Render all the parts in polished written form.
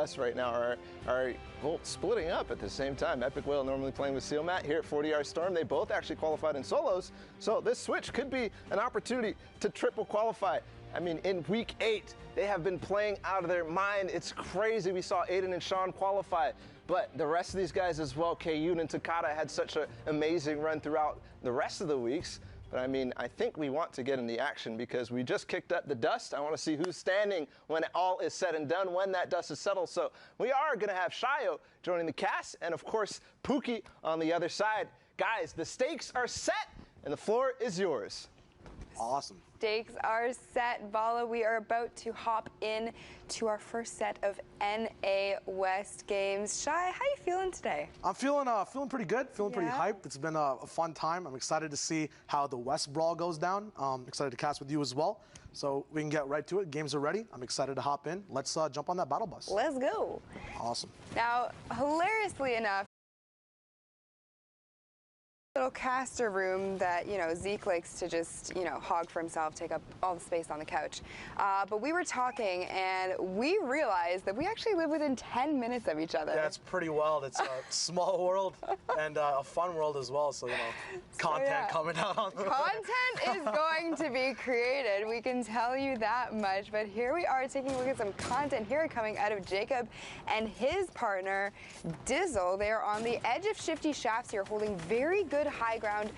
West right now are well, splitting up at the same time. Epic Whale normally playing with Seal Matt here at 40-yard Storm. They both actually qualified in solos, so this switch could be an opportunity to triple qualify. I mean, in week 8, they have been playing out of their mind. It's crazy. We saw Aiden and Sean qualify, but the rest of these guys as well, Kayun and Takata, had such an amazing run throughout the rest of the weeks. But I mean, I think we want to get in the action because we just kicked up the dust. I want to see who's standing when all is said and done, when that dust is settled. So we are going to have Shayo joining the cast, and of course, Pookie on the other side. Guys, the stakes are set, and the floor is yours. Awesome. Stakes are set, Vala. We are about to hop in to our first set of NA West games. Shai, how you feeling today? I'm feeling pretty good, pretty hyped. It's been a fun time. I'm excited to see how the West Brawl goes down. Excited to cast with you as well. So we can get right to it. Games are ready. I'm excited to hop in. Let's jump on that battle bus. Let's go. Awesome. Now, hilariously enough, little caster room that, you know, Zeke likes to just, you know, hog for himself, take up all the space on the couch. But we were talking and we realized that we actually live within 10 minutes of each other. Yeah, it's pretty wild. It's a small world and a fun world as well. So, you know, content coming out on the Content is going to be created. We can tell you that much. But here we are taking a look at some content here coming out of Jacob and his partner, Dizzle. They are on the edge of shifty shafts here, holding very good high ground,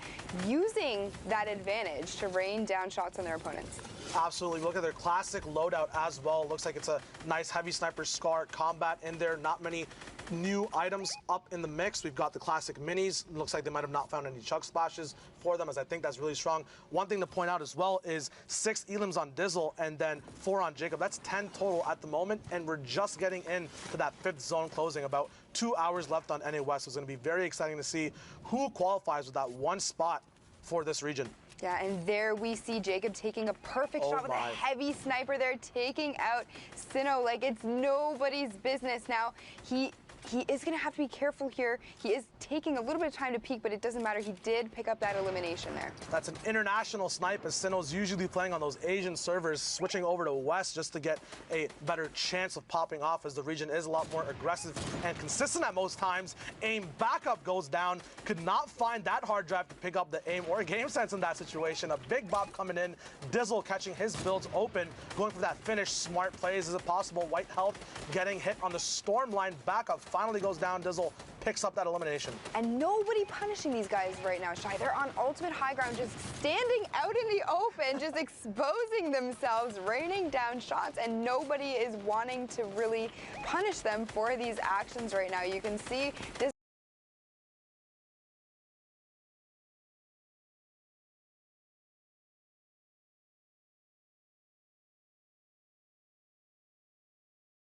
using that advantage to rain down shots on their opponents. Absolutely. Look at their classic loadout as well. Looks like it's a nice heavy sniper Scar combat in there. Not many new items up in the mix. We've got the classic minis. Looks like they might have not found any chug splashes for them, as I think that's really strong. One thing to point out as well is 6 elims on Dizzle and then 4 on Jacob. That's 10 total at the moment, and we're just getting into that 5th zone closing. About 2 hours left on NA West. So it's going to be very exciting to see who qualifies with that one spot for this region. Yeah, and there we see Jacob taking a perfect shot with a heavy sniper there, taking out Sinnoh like it's nobody's business. Now, he is going to have to be careful here. He is taking a little bit of time to peek, but it doesn't matter. He did pick up that elimination there. That's an international snipe, as Sinnoh's usually playing on those Asian servers, switching over to West just to get a better chance of popping off, as the region is a lot more aggressive and consistent at most times. Aim backup goes down. Could not find that hard drive to pick up the aim or game sense in that situation. A big bop coming in. Dizzle catching his builds open, going for that finish. Smart plays. Is it possible? White health getting hit on the storm line. Backup finally goes down. Dizzle picks up that elimination. And nobody punishing these guys right now, Shai. They're on ultimate high ground, just standing out in the open, just exposing themselves, raining down shots, and nobody is wanting to really punish them for these actions right now. You can see this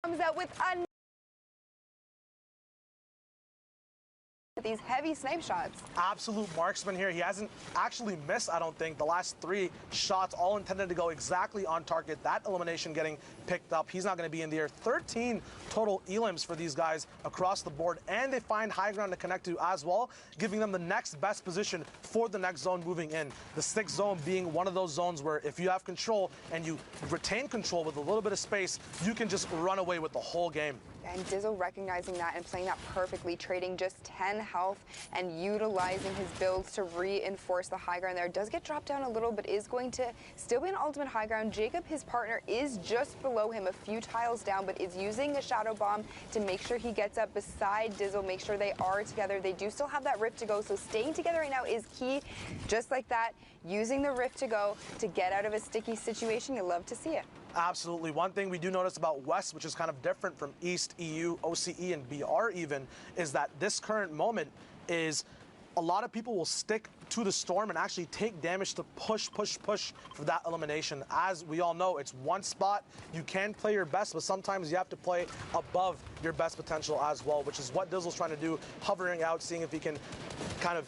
comes out with these heavy snipe shots. Absolute marksman here. He hasn't actually missed, I don't think. The last 3 shots all intended to go exactly on target. That elimination getting picked up. He's not going to be in the air. 13 total elims for these guys across the board, and they find high ground to connect to as well, giving them the next best position for the next zone moving in. The 6th zone being one of those zones where if you have control and you retain control with a little bit of space, you can just run away with the whole game. And Dizzle recognizing that and playing that perfectly, trading just 10 health and utilizing his builds to reinforce the high ground there. Does get dropped down a little, but is going to still be an ultimate high ground. Jacob, his partner, is just below him, a few tiles down, but is using a shadow bomb to make sure he gets up beside Dizzle, make sure they are together. They do still have that rift to go, so staying together right now is key. Just like that, using the rift to go to get out of a sticky situation. You love to see it. Absolutely. One thing we do notice about West, which is kind of different from East, EU, OCE, and BR even, is that this current moment is a lot of people will stick to the storm and actually take damage to push for that elimination. As we all know, it's one spot. You can play your best, but sometimes you have to play above your best potential as well, which is what Dizzle's trying to do, hovering out, seeing if he can kind of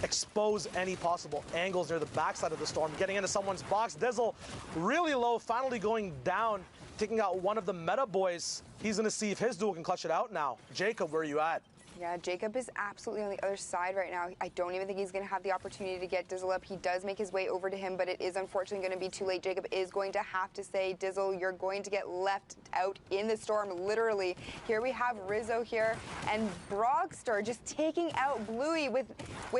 expose any possible angles near the backside of the storm, getting into someone's box. Dizzle really low, finally going down, taking out one of the meta boys. He's going to see if his duel can clutch it out now. Jacob, where are you at? Yeah, Jacob is absolutely on the other side right now. I don't even think he's going to have the opportunity to get Dizzle up. He does make his way over to him, but it is unfortunately going to be too late. Jacob is going to have to say, Dizzle, you're going to get left out in the storm, literally. Here we have Rizzo here, and Brogster just taking out Bluey with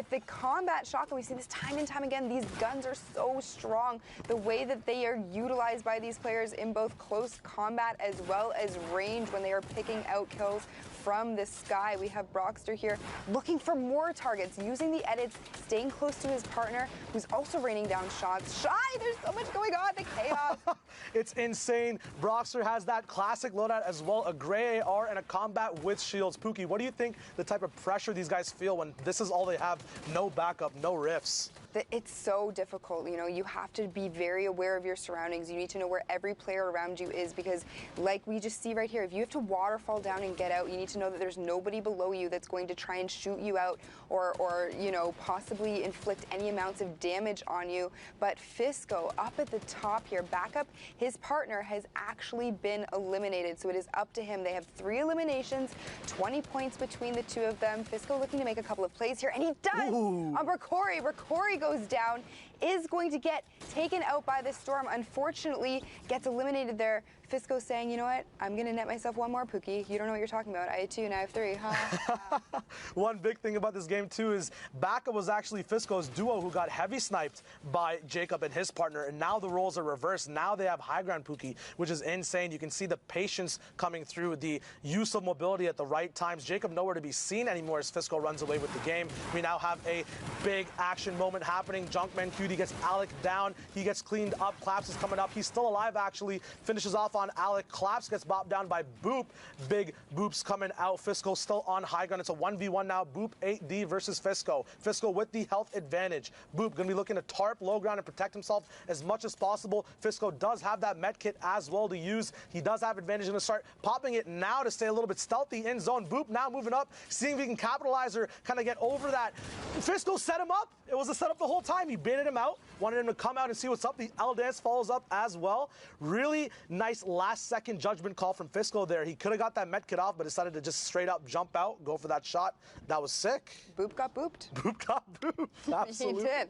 the combat shotgun. We see this time and time again. These guns are so strong. The way that they are utilized by these players in both close combat as well as range when they are picking out kills from the sky. We have Brogster here looking for more targets, using the edits, staying close to his partner, who's also raining down shots. Shy, there's so much going on, the chaos. It's insane. Brogster has that classic loadout as well, a gray AR and a combat with shields. Pookie, what do you think the type of pressure these guys feel when this is all they have? No backup, no riffs. It's so difficult. You know, you have to be very aware of your surroundings. You need to know where every player around you is, because like we just see right here, if you have to waterfall down and get out, you need to know that there's nobody below you that's going to try and shoot you out or you know, possibly inflict any amounts of damage on you. But Fisco up at the top here, backup, his partner has actually been eliminated, so it is up to him. They have 3 eliminations, 20 points between the two of them. Fisco looking to make a couple of plays here, and he does. Ooh. On Rakori. Rakori goes down, is going to get taken out by the storm. Unfortunately, gets eliminated there. Fisco saying, you know what, I'm going to net myself one more, Pookie. You don't know what you're talking about. I had 2, now I have 3. One big thing about this game, too, is Baka was actually Fisco's duo who got heavy sniped by Jacob and his partner, and now the roles are reversed. Now they have high ground, Pookie, which is insane. You can see the patience coming through, the use of mobility at the right times. Jacob nowhere to be seen anymore as Fisco runs away with the game. We now have a big action moment happening. Junkman Cutie gets Alec down. He gets cleaned up. Claps is coming up. He's still alive, actually. Finishes off on Alec. Claps gets bopped down by Boop. Big Boop's coming out. Fisco still on high ground. It's a 1v1 now. Boop 8D versus Fisco. Fisco with the health advantage. Boop going to be looking to tarp low ground and protect himself as much as possible. Fisco does have that med kit as well to use. He does have advantage. Going to start popping it now to stay a little bit stealthy in zone. Boop now moving up, seeing if he can capitalize or kind of get over that. Fisco set him up. It was a setup the whole time. He baited him out, wanted him to come out and see what's up. The L dance follows up as well. Really nice last-second judgment call from Fisco there. He could have got that med kit off, but decided to just straight up jump out, go for that shot. That was sick. Boop got booped. Boop got booped. Absolutely. He did.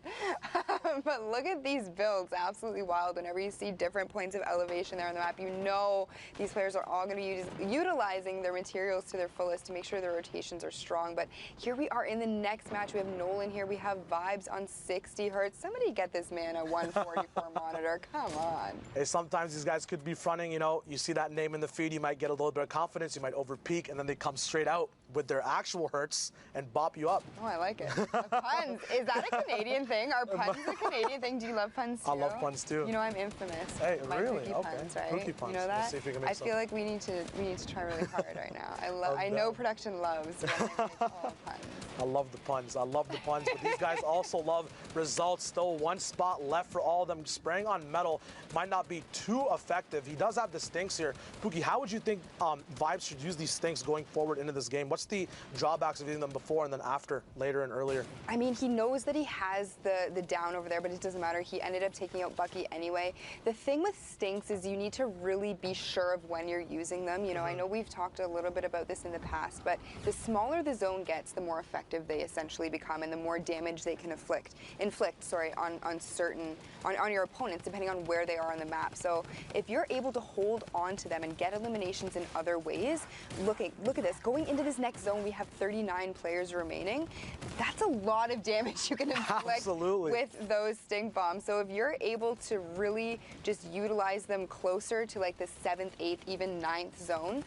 But look at these builds. Absolutely wild. Whenever you see different points of elevation there on the map, you know these players are all going to be utilizing their materials to their fullest to make sure their rotations are strong. But here we are in the next match. We have Nolan here. We have Vibes on 60 hertz. Somebody get this man a 144 monitor. Come on. Hey, sometimes these guys could be fronting, you know, you see that name in the feed, you might get a little bit of confidence, you might over peak, and then they come straight out with their actual hertz and bop you up. Oh, I like it. Puns. Is that a Canadian thing? Are puns a Canadian thing? Do you love puns too? I love puns too. You know, I'm infamous. Hey, My really? Pookie Okay. puns, right? Pookie puns. You know that? Let's see if we can make I some. feel like we need to try really hard right now. I know production loves when I make all puns. I love the puns. I love the puns. But these guys also love results. Still one spot left for all of them. Spraying on metal might not be too effective. He does have the stinks here. Pookie, how would you think Vibes should use these stinks going forward into this game? What's the drawbacks of using them before and then after, later and earlier? I mean, he knows that he has the down over there, but it doesn't matter. He ended up taking out Bucky anyway. The thing with stinks is you need to really be sure of when you're using them. You know, I know we've talked a little bit about this in the past, but the smaller the zone gets, the more effective they essentially become and the more damage they can inflict on your opponents, depending on where they are on the map. So if you're able to hold on to them and get eliminations in other ways, look at this. Going into this next zone, we have 39 players remaining. That's a lot of damage you can inflict with those stink bombs. So if you're able to really just utilize them closer to like the 7th, 8th, even 9th zone,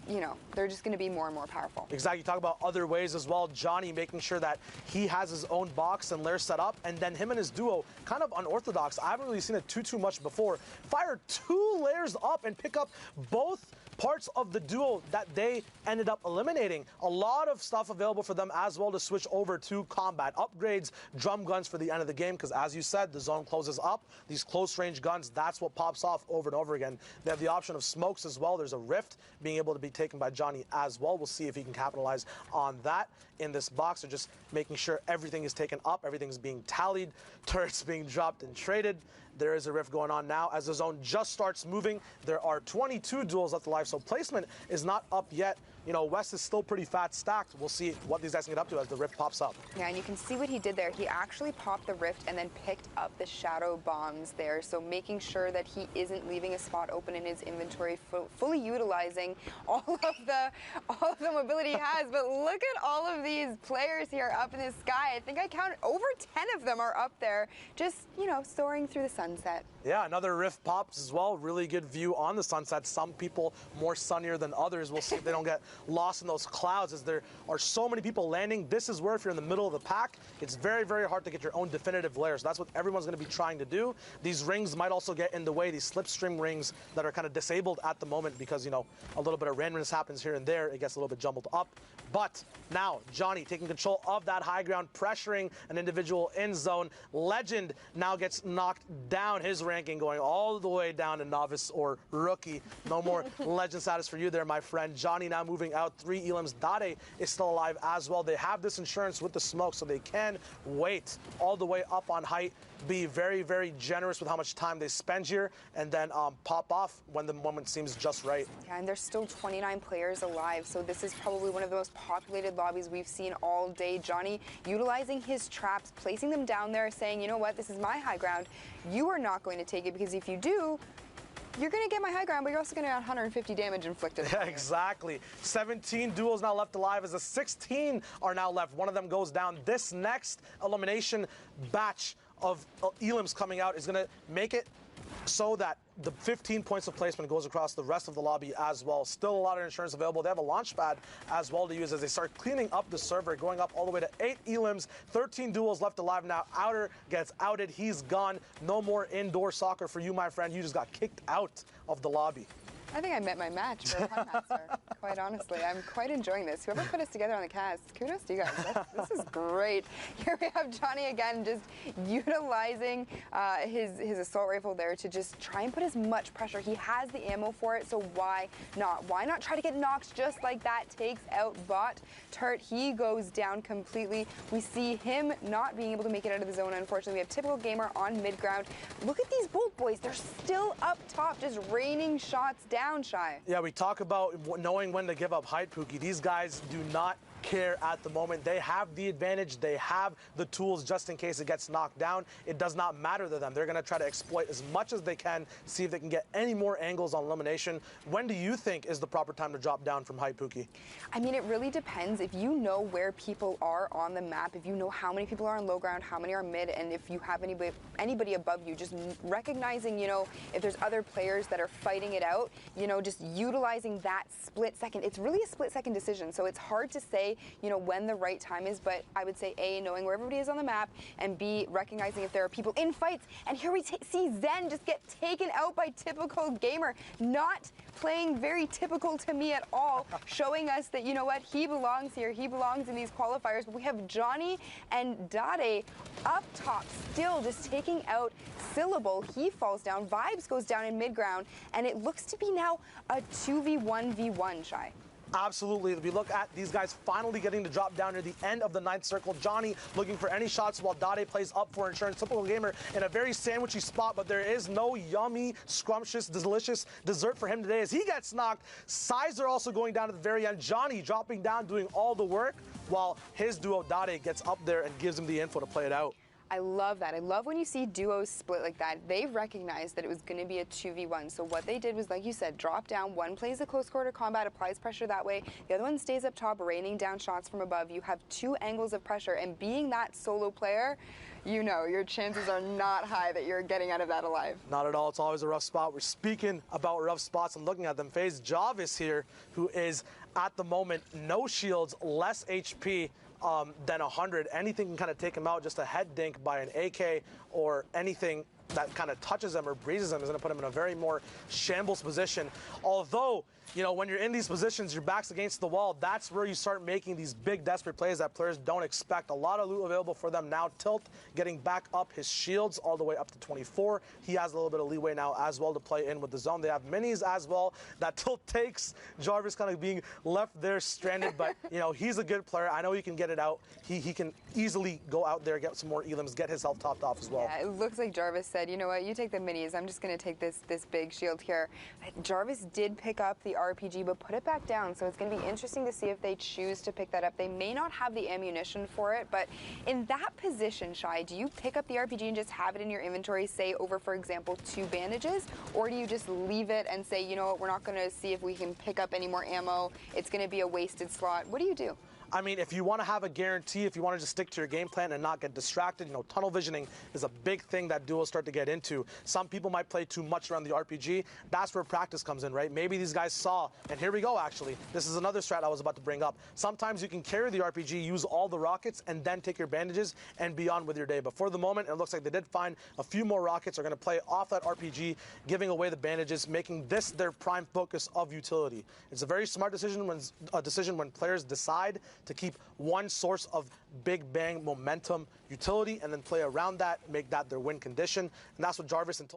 you know, they're just going to be more and more powerful. Exactly. You talk about other ways as well. Johnny making sure that he has his own box and lair set up, and then him and his duo kind of unorthodox. I haven't really seen it too much before. Fire 2 layers up and pick up both parts of the duo that they ended up eliminating. A lot of stuff available for them as well to switch over to combat. Upgrades, drum guns for the end of the game, because as you said, the zone closes up. These close range guns, that's what pops off over and over again. They have the option of smokes as well. There's a rift being able to be taken by Johnny as well. We'll see if he can capitalize on that in this box. Or just making sure everything is taken up, everything's being tallied, turrets being dropped and traded. there is a rift going on now as the zone just starts moving. There are 22 duels left alive, so placement is not up yet. You know, West is still pretty fat stacked. We'll see what these guys can get up to as the rift pops up. Yeah, and you can see what he did there. He actually popped the rift and then picked up the shadow bombs there. So making sure that he isn't leaving a spot open in his inventory, fully utilizing all of the mobility he has. But look at all of these players here up in the sky. I think I counted over 10 of them are up there, just, you know, soaring through the sunset. Yeah, another rift pops as well. Really good view on the sunset. Some people more sunnier than others. We'll see if they don't get lost in those clouds as there are so many people landing. This is where if you're in the middle of the pack, it's very, very hard to get your own definitive layer. So that's what everyone's going to be trying to do. These rings might also get in the way, these slipstream rings that are kind of disabled at the moment because, you know, a little bit of randomness happens here and there. It gets a little bit jumbled up. But now Johnny taking control of that high ground, pressuring an individual in zone. Legend now gets knocked down, his ranking going all the way down to novice or rookie. No more legend status for you there, my friend. Johnny now moving out 3 elims. Dade is still alive as well. They have this insurance with the smoke, so they can wait all the way up on height, be very, very generous with how much time they spend here, and then pop off when the moment seems just right. Yeah, and there's still 29 players alive, so this is probably one of the most populated lobbies we've seen all day. Johnny utilizing his traps, placing them down there, saying, you know what, this is my high ground. You are not going to take it, because if you do, you're going to get my high ground, but you're also going to get 150 damage inflicted. Yeah, exactly. 17 duels now left alive as the 16 are now left. One of them goes down. This next elimination batch of elims coming out is going to make it so that the 15 points of placement goes across the rest of the lobby as well. Still a lot of insurance available. They have a launch pad as well to use as they start cleaning up the server, going up all the way to 8 elims. 13 duels left alive now. Outer gets outed. He's gone. No more indoor soccer for you, my friend. You just got kicked out of the lobby. I think I met my match for Pun Master, quite honestly. I'm quite enjoying this. Whoever put us together on the cast, kudos to you guys. This is great. Here we have Johnny again, just utilizing his assault rifle there to just try and put as much pressure. He has the ammo for it, so why not? Why not try to get knocked just like that? Takes out bot. Turt, he goes down completely. We see him not being able to make it out of the zone, unfortunately. We have Typical Gamer on mid-ground. Look at these Bolt boys. They're still up top, just raining shots down. Shy. Yeah, we talk about knowing when to give up height, Pookie. These guys do not care at the moment. They have the advantage. They have the tools just in case it gets knocked down. It does not matter to them. They're going to try to exploit as much as they can, see if they can get any more angles on elimination. When do you think is the proper time to drop down from height, Pookie? I mean, it really depends. If you know where people are on the map, if you know how many people are on low ground, how many are mid, and if you have anybody above you, just recognizing, you know, if there's other players that are fighting it out, you know, just utilizing that split second. It's really a split second decision, so it's hard to say, you know, when the right time is, but I would say A, knowing where everybody is on the map, and B, recognizing if there are people in fights. And here we see Zen just get taken out by Typical Gamer, not playing very typical to me at all, showing us that, you know what, he belongs here, he belongs in these qualifiers. But we have Johnny and Dade up top, still just taking out Syllable. He falls down, Vibes goes down in mid-ground, and it looks to be now a 2v1v1, Shy. Absolutely. We look at these guys finally getting to drop down near the end of the 9th circle. Johnny looking for any shots while Dade plays up for insurance. Typical Gamer in a very sandwichy spot, but there is no yummy, scrumptious, delicious dessert for him today as he gets knocked. Sizer also going down at the very end. Johnny dropping down, doing all the work, while his duo Dade gets up there and gives him the info to play it out. I love that. I love when you see duos split like that. They recognized that it was going to be a 2v1. So what they did was, like you said, drop down. One plays a close quarter combat, applies pressure that way. The other one stays up top, raining down shots from above. You have 2 angles of pressure. And being that solo player, you know your chances are not high that you're getting out of that alive. Not at all. It's always a rough spot. We're speaking about rough spots and looking at them. FaZe Jarvis here, who is at the moment no shields, less HP. Than 100. Anything can kind of take him out. Just a head dink by an AK or anything that kind of touches him or breezes him is going to put him in a very more shambles position. Although you know, when you're in these positions, your back's against the wall, that's where you start making these big desperate plays that players don't expect. A lot of loot available for them now. Tilt getting back up his shields all the way up to 24. He has a little bit of leeway now as well to play in with the zone. They have minis as well that Tilt takes. Jarvis kind of being left there stranded, but you know, he's a good player. I know he can get it out. He can easily go out there, get some more elims, get his health topped off as well. Yeah, it looks like Jarvis said, you know what, you take the minis, I'm just going to take this big shield here. Jarvis did pick up the RPG, but put it back down, so it's going to be interesting to see if they choose to pick that up. They may not have the ammunition for it, but in that position, Shai, do you pick up the RPG and just have it in your inventory, say over, for example, 2 bandages, or do you just leave it and say, you know what, we're not going to see if we can pick up any more ammo, it's going to be a wasted slot? What do you do? I mean, if you want to have a guarantee, if you want to just stick to your game plan and not get distracted, you know, tunnel visioning is a big thing that duos start to get into. Some people might play too much around the RPG. That's where practice comes in, right? Maybe these guys saw, and here we go, actually. This is another strat I was about to bring up. Sometimes you can carry the RPG, use all the rockets, and then take your bandages and be on with your day. But for the moment, it looks like they did find a few more rockets, are going to play off that RPG, giving away the bandages, making this their prime focus of utility. It's a very smart decision when players decide to keep one source of big bang momentum utility and then play around that, make that their win condition. And that's what Jarvis and